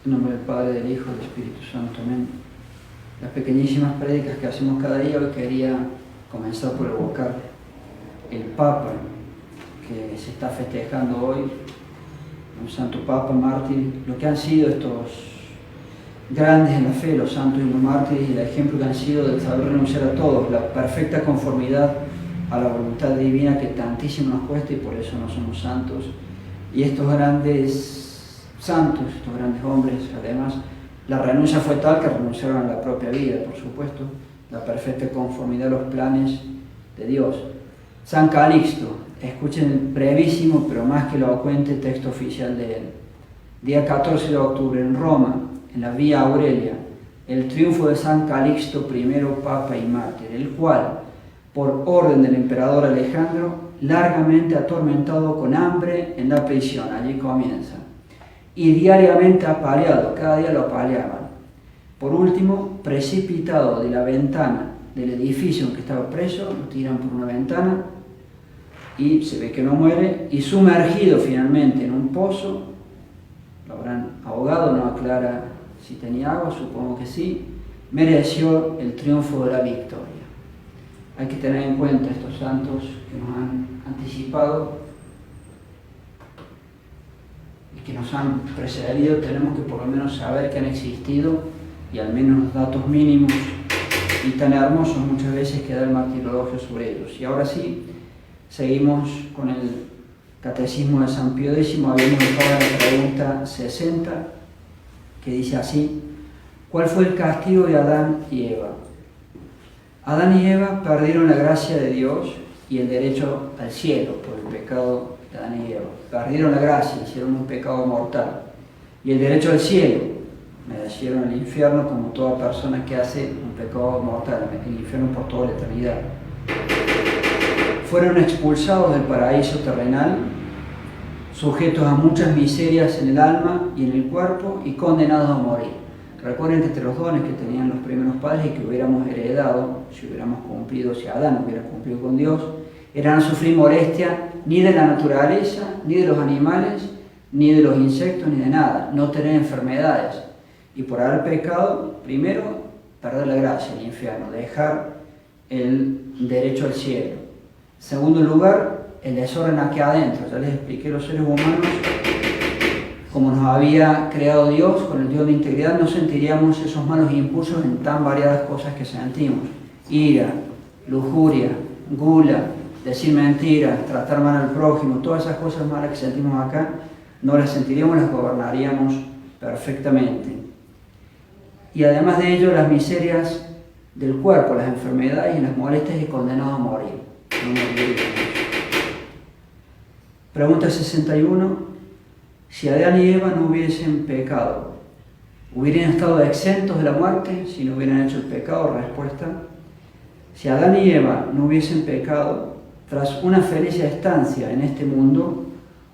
En nombre del Padre, del Hijo y del Espíritu Santo. Amén. Las pequeñísimas prédicas que hacemos cada día, hoy quería comenzar por evocar el Papa que se está festejando hoy, un santo Papa, mártir, lo que han sido estos grandes en la fe, los santos y los mártires, y el ejemplo que han sido de saber renunciar a todos, la perfecta conformidad a la voluntad divina que tantísimo nos cuesta y por eso no somos santos. Y estos grandes santos, estos grandes hombres, además, la renuncia fue tal que renunciaron a la propia vida, por supuesto, la perfecta conformidad a los planes de Dios. San Calixto, escuchen el brevísimo pero más que elocuente texto oficial de él. Día 14 de octubre en Roma, en la Vía Aurelia, el triunfo de San Calixto I, Papa y mártir, el cual, por orden del emperador Alejandro, largamente atormentado con hambre en la prisión, allí comienza, y diariamente apaleado, cada día lo apaleaban. Por último, precipitado de la ventana del edificio en que estaba preso, lo tiran por una ventana y se ve que no muere, y sumergido finalmente en un pozo, lo habrán ahogado, no aclara si tenía agua, supongo que sí, mereció el triunfo de la victoria. Hay que tener en cuenta estos santos que nos han anticipado y que nos han precedido. Tenemos que por lo menos saber que han existido y al menos los datos mínimos y tan hermosos muchas veces que da el martirologio sobre ellos. Y ahora sí, seguimos con el Catecismo de San Pío X. Habíamos dejado la pregunta 60, que dice así: ¿cuál fue el castigo de Adán y Eva? Adán y Eva perdieron la gracia de Dios y el derecho al cielo por el pecado de Adán y Eva. Perdieron la gracia, hicieron un pecado mortal. Y el derecho al cielo, merecieron el infierno como toda persona que hace un pecado mortal, el infierno por toda la eternidad. Fueron expulsados del paraíso terrenal, sujetos a muchas miserias en el alma y en el cuerpo y condenados a morir. Recuerden que entre los dones que tenían los primeros padres y que hubiéramos heredado, si hubiéramos cumplido, si Adán hubiera cumplido con Dios, era no sufrir molestia ni de la naturaleza, ni de los animales, ni de los insectos, ni de nada, no tener enfermedades. Y por haber pecado, primero, perder la gracia, el infierno, dejar el derecho al cielo. En segundo lugar, el desorden aquí adentro. Ya les expliqué, los seres humanos, como nos había creado Dios, con el Dios de integridad, no sentiríamos esos malos impulsos en tan variadas cosas que sentimos. Ira, lujuria, gula, decir mentiras, tratar mal al prójimo, todas esas cosas malas que sentimos acá, no las sentiríamos, las gobernaríamos perfectamente. Y además de ello, las miserias del cuerpo, las enfermedades y las molestias y condenados a morir. No moriríamos. Pregunta 61. Si Adán y Eva no hubiesen pecado, ¿hubieran estado exentos de la muerte si no hubieran hecho el pecado? Respuesta: si Adán y Eva no hubiesen pecado, tras una feliz estancia en este mundo,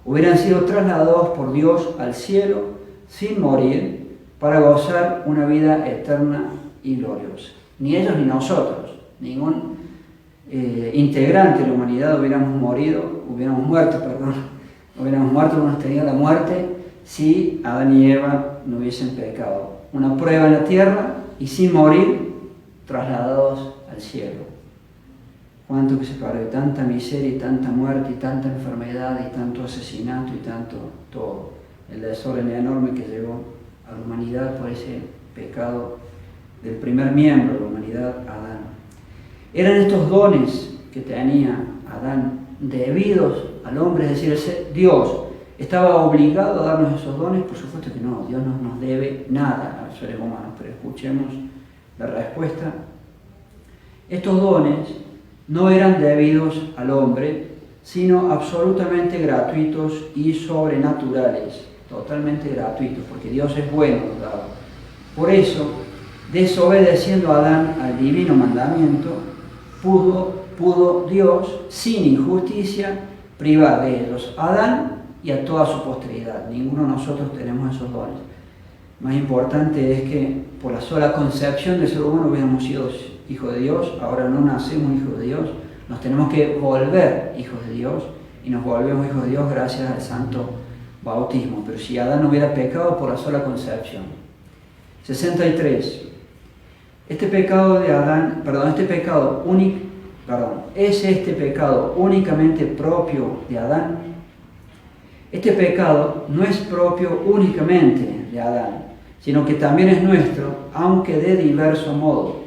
hubieran sido trasladados por Dios al cielo sin morir para gozar una vida eterna y gloriosa. Ni ellos ni nosotros, ningún integrante de la humanidad hubiéramos muerto, no hemos tenido la muerte si Adán y Eva no hubiesen pecado. Una prueba en la tierra y sin morir, trasladados al cielo. Cuánto que se perdió, tanta miseria y tanta muerte y tanta enfermedad y tanto asesinato y tanto todo. El desorden enorme que llegó a la humanidad por ese pecado del primer miembro de la humanidad, Adán. Eran estos dones que tenía Adán debidos al hombre, es decir, Dios estaba obligado a darnos esos dones. Por supuesto que no, Dios no nos debe nada a los seres humanos, pero escuchemos la respuesta. Estos dones no eran debidos al hombre, sino absolutamente gratuitos y sobrenaturales, totalmente gratuitos, porque Dios es bueno, ¿verdad? Por eso, desobedeciendo a Adán al divino mandamiento, pudo Dios, sin injusticia, privar de ellos a Adán y a toda su posteridad. Ninguno de nosotros tenemos esos dones. Más importante es que por la sola concepción del ser humano hubiéramos sido hijos de Dios, ahora no nacemos hijos de Dios, nos tenemos que volver hijos de Dios y nos volvemos hijos de Dios gracias al santo bautismo, pero si Adán no hubiera pecado por la sola concepción. 63. ¿Es este pecado únicamente propio de Adán? Este pecado no es propio únicamente de Adán, sino que también es nuestro, aunque de diverso modo.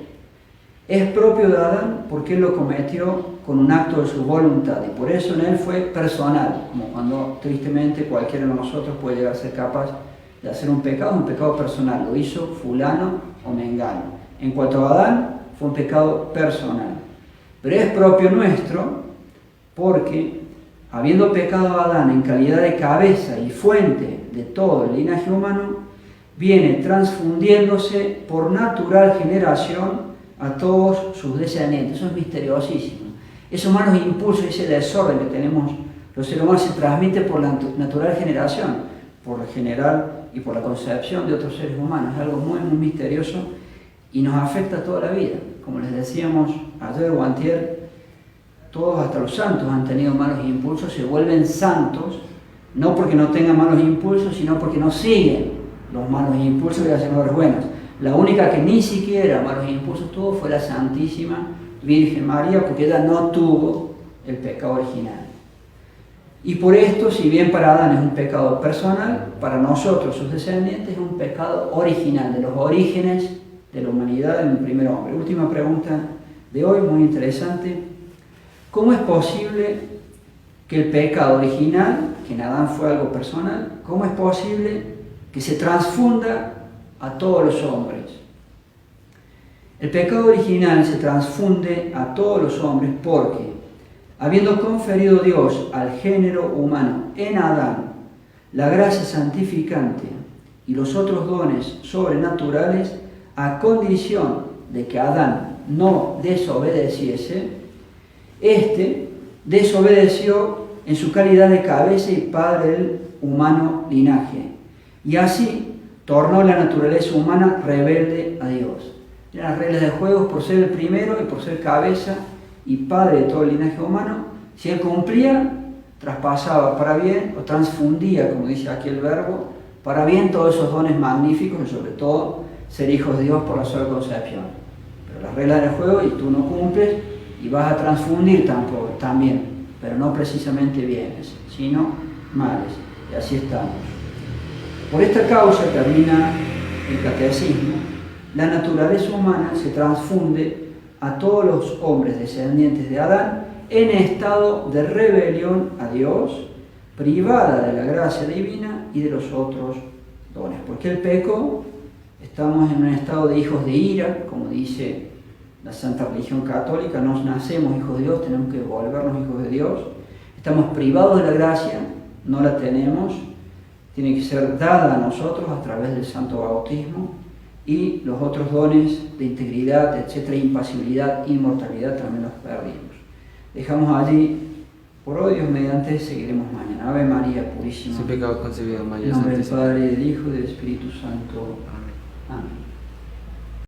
Es propio de Adán porque él lo cometió con un acto de su voluntad y por eso en él fue personal, como cuando tristemente cualquiera de nosotros puede llegar a ser capaz de hacer un pecado personal, lo hizo fulano o mengano. En cuanto a Adán, fue un pecado personal. Pero es propio nuestro porque, habiendo pecado Adán en calidad de cabeza y fuente de todo el linaje humano, viene transfundiéndose por natural generación a todos sus descendientes. Eso es misteriosísimo. Esos malos impulsos, ese desorden que tenemos los seres humanos se transmite por la natural generación, por la general y por la concepción de otros seres humanos. Es algo muy, muy misterioso y nos afecta toda la vida. Como les decíamos ayer o antier, todos, hasta los santos, han tenido malos impulsos, se vuelven santos, no porque no tengan malos impulsos, sino porque no siguen los malos impulsos y hacen obras buenas. La única que ni siquiera malos impulsos tuvo fue la Santísima Virgen María, porque ella no tuvo el pecado original. Y por esto, si bien para Adán es un pecado personal, para nosotros, sus descendientes, es un pecado original, de los orígenes de la humanidad en el primer hombre. Última pregunta de hoy, muy interesante. ¿Cómo es posible que el pecado original, que en Adán fue algo personal, cómo es posible que se transfunda a todos los hombres? El pecado original se transfunde a todos los hombres porque, habiendo conferido Dios al género humano en Adán la gracia santificante y los otros dones sobrenaturales, a condición de que Adán no desobedeciese, éste desobedeció en su calidad de cabeza y padre del humano linaje, y así tornó la naturaleza humana rebelde a Dios. Eran las reglas del juego por ser el primero y por ser cabeza y padre de todo el linaje humano. Si él cumplía, traspasaba para bien o transfundía, como dice aquí el verbo, para bien todos esos dones magníficos y sobre todo ser hijos de Dios por la sola concepción. Pero las reglas del juego y tú no cumples y vas a transfundir también, pero no precisamente bienes, sino males. Y así estamos. Por esta causa, termina el catecismo, la naturaleza humana se transfunde a todos los hombres descendientes de Adán en estado de rebelión a Dios, privada de la gracia divina y de los otros dones. Porque el pecado, estamos en un estado de hijos de ira, como dice la Santa Religión Católica, nos nacemos hijos de Dios, tenemos que volvernos hijos de Dios. Estamos privados de la gracia, no la tenemos, tiene que ser dada a nosotros a través del santo bautismo, y los otros dones de integridad, etcétera, impasibilidad, inmortalidad también los perdimos. Dejamos allí, por hoy, Dios mediante, seguiremos mañana. Ave María Purísima. Sin pecado concebido, María En nombre del Santísima. Padre, del Hijo y del Espíritu Santo. Amén. Amén.